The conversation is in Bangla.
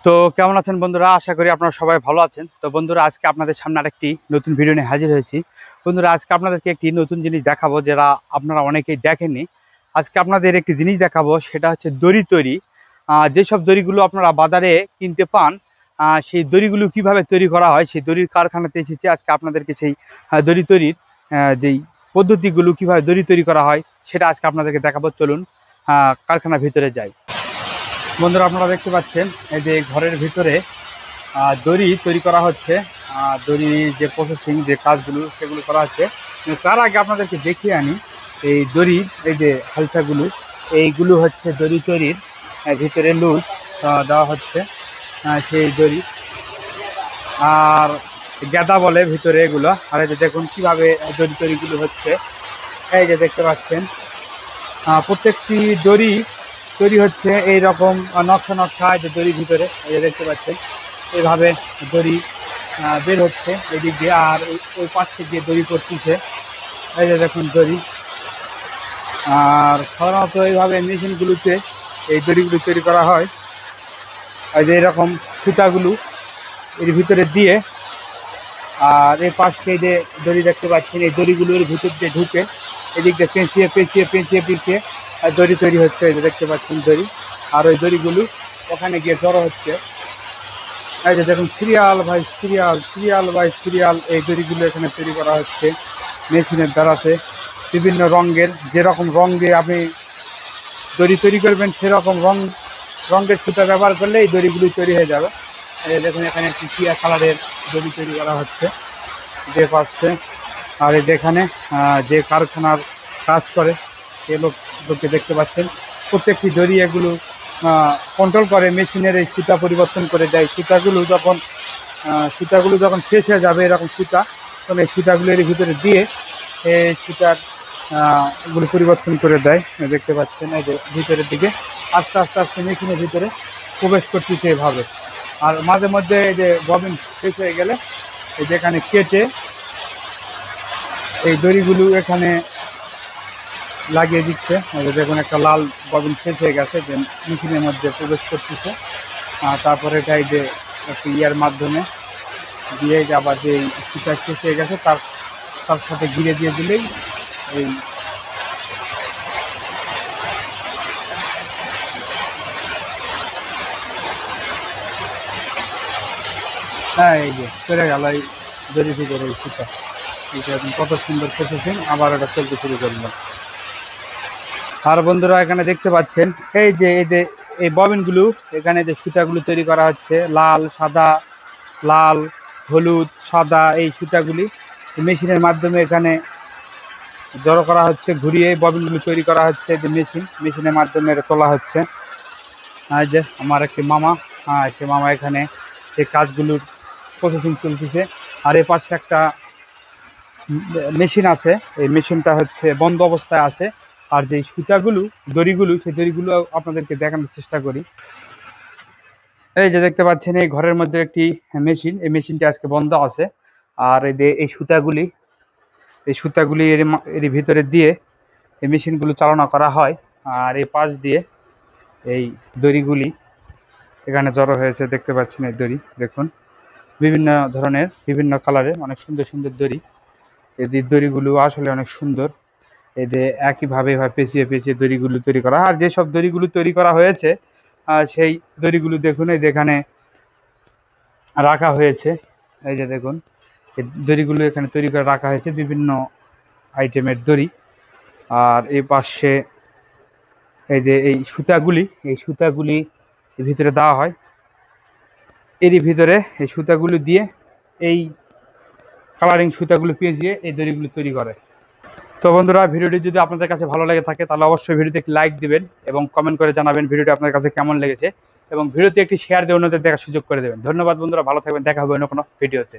তো কেমন আছেন বন্ধুরা? আশা করি আপনারা সবাই ভালো আছেন। তো বন্ধুরা, আজকে আপনাদের সামনে আরেকটি নতুন ভিডিও নিয়ে হাজির হয়েছি। বন্ধুরা, আজকে আপনাদেরকে একটি নতুন জিনিস দেখাবো, যেটা আপনারা অনেকেই দেখেননি। আজকে আপনাদের একটি জিনিস দেখাবো, সেটা হচ্ছে দড়ি তৈরি। যেসব দড়িগুলো আপনারা বাজারে কিনতে পান, সেই দড়িগুলো কিভাবে তৈরি করা হয়, সেই দড়ির কারখানাতে এসেছে। আজকে আপনাদেরকে সেই দড়ি তৈরির যেই পদ্ধতিগুলো, কিভাবে দড়ি তৈরি করা হয়, সেটা আজকে আপনাদেরকে দেখাবো। চলুন কারখানার ভিতরে যাই। বন্ধুরা, আপনারা দেখতে পাচ্ছেন এই যে ঘরের ভিতরে দড়ি তৈরি করা হচ্ছে। দড়ি যে প্রসেসিং, যে কাজগুলো, সেগুলো করা হচ্ছে। তার আগে আপনাদেরকে দেখিয়ে আনি এই দড়ির এই যে হালসাগুলো, এইগুলো হচ্ছে দড়ি তৈরির ভিতরে লুজ দেওয়া হচ্ছে সেই দড়ি। আর গাদা বলে ভিতরে এগুলো। আর এই যে দেখুন কীভাবে দড়ি তৈরিগুলো হচ্ছে। এই যে দেখতে পাচ্ছেন প্রত্যেকটি দড়ি তৈরি হচ্ছে এই রকম নকশা নকশা। যে দড়ির ভিতরে এই যে দেখতে পাচ্ছেন এইভাবে দড়ি বের হচ্ছে এদিক দিয়ে, আর ওই পাশ থেকে দড়ি পড়তেছে। এই যে দেখুন দড়ি। আর সাধারণত এইভাবে মেশিনগুলোতে এই দড়িগুলো তৈরি করা হয়। এই যে এরকম সুতাগুলো এর ভিতরে দিয়ে, আর এই পাশ থেকে যে দড়ি দেখতে পাচ্ছেন, এই দড়িগুলোর ভিতর দিয়ে ঢুকে এদিক দিয়ে পেঁচিয়ে পেঁচিয়ে পেঁচিয়ে পেঁচিয়ে দড়ি তৈরি হচ্ছে। এই যে দেখতে পাচ্ছেন দড়ি, আর ওই দড়িগুলো ওখানে গিয়ে জড়ো হচ্ছে। এই যে দেখুন serial by serial, serial by serial এই দড়িগুলো এখানে তৈরি করা হচ্ছে মেশিনের দ্বারাতে। বিভিন্ন রঙের, যেরকম রঙ দিয়ে আপনি দড়ি তৈরি করবেন, সেরকম রঙের সুতা ব্যবহার করলে এই দড়িগুলি তৈরি হয়ে যাবে। এই দেখুন এখানে একটি টিয়া কালারের দড়ি তৈরি করা হচ্ছে যে পাচ্ছে। আর এই যেখানে যে কারখানার কাজ করে সে লোককে দেখতে পাচ্ছেন। প্রত্যেকটি দড়ি এগুলো কন্ট্রোল করে, মেশিনের এই সুতা পরিবর্তন করে দেয়। সুতাগুলো যখন শেষ হয়ে যাবে এরকম সুতা, তখন এই সুতাগুলো এর ভিতরে দিয়ে এই সুতার গুলো পরিবর্তন করে দেয়। দেখতে পাচ্ছেন এই যে ভিতরের দিকে আস্তে আস্তে আস্তে মেশিনের ভিতরে প্রবেশ করতেছে এভাবে। আর মাঝে মধ্যে এই যে ববিন শেষ হয়ে গেলে এই যেখানে কেটে এই দড়িগুলো এখানে লাগিয়ে দিচ্ছে। দেখুন একটা লাল ববিন শেষ হয়ে গেছে, যে মেশিনের মধ্যে প্রবেশ করতেছে। তারপরে এটা এই যে একটি ইয়ার মাধ্যমে দিয়ে আবার যে সুতা শেষ হয়ে গেছে তার সাথে ঘিরে দিয়ে দিলেই এই এই যে চলে গেল এই দড়ি ভিতরে এই সুতা। এটা এখন কত সুন্দর প্রসেসিং, আবার এটা চলতে শুরু করলো। আর বন্ধুরা, এখানে দেখতে পাচ্ছেন এই যে এই ববিনগুলো, এখানে যে সুতাগুলো তৈরি করা হচ্ছে লাল সাদা, লাল হলুদ সাদা, এই সুতাগুলি মেশিনের মাধ্যমে এখানে জড়ো করা হচ্ছে, ঘুরিয়ে ববিনগুলো তৈরি করা হচ্ছে। যে মেশিনের মাধ্যমে এটা তোলা হচ্ছে। আর যে আমার একটি মামা, সে মামা এখানে এই কাজগুলোর প্রসেসিং চলতেছে। আর এ পাশে একটা মেশিন আছে, এই মেশিনটা হচ্ছে বন্ধ অবস্থায় আছে। আর যে সুতাগুলো, দড়িগুলো, সেই দড়িগুলো আপনাদেরকে দেখানোর চেষ্টা করি। এই যে দেখতে পাচ্ছেন এই ঘরের মধ্যে একটি মেশিন, এই মেশিনটি আজকে বন্ধ আছে। আর এই যে এই সুতাগুলি এর ভিতরে দিয়ে এই মেশিনগুলো চালনা করা হয়। আর এই পাশ দিয়ে এই দড়িগুলি এখানে জড়ো হয়েছে। দেখতে পাচ্ছেন এই দড়ি দেখুন, বিভিন্ন ধরনের, বিভিন্ন কালারের, অনেক সুন্দর সুন্দর দড়ি। এই দড়িগুলো আসলে অনেক সুন্দর। এদের একইভাবে এভাবে পেঁচিয়ে পেঁচিয়ে দড়িগুলো তৈরি করা। আর যেসব দড়িগুলো তৈরি করা হয়েছে সেই দড়িগুলো দেখুন এই যেখানে রাখা হয়েছে। এই যে দেখুন এই দড়িগুলো এখানে তৈরি করে রাখা হয়েছে, বিভিন্ন আইটেমের দড়ি। আর এই পাশে এই যে এই সুতাগুলি ভিতরে দেওয়া হয়। এরই ভিতরে এই সুতাগুলো দিয়ে এই কালারিং সুতাগুলো পেঁচিয়ে এই দড়িগুলো তৈরি করে। তো বন্ধুরা, ভিডিওটি যদি আপনাদের কাছে ভালো লেগে থাকে তাহলে অবশ্যই ভিডিওতে একটি লাইক দিবেন এবং কমেন্ট করে জানাবেন ভিডিওটি আপনার কাছে কেমন লেগেছে, এবং ভিডিওতে একটি শেয়ার দিয়ে অন্যদের দেখার সুযোগ করে দেবেন। ধন্যবাদ বন্ধুরা, ভালো থাকবেন, দেখা হবে অন্য কোনো ভিডিওতে।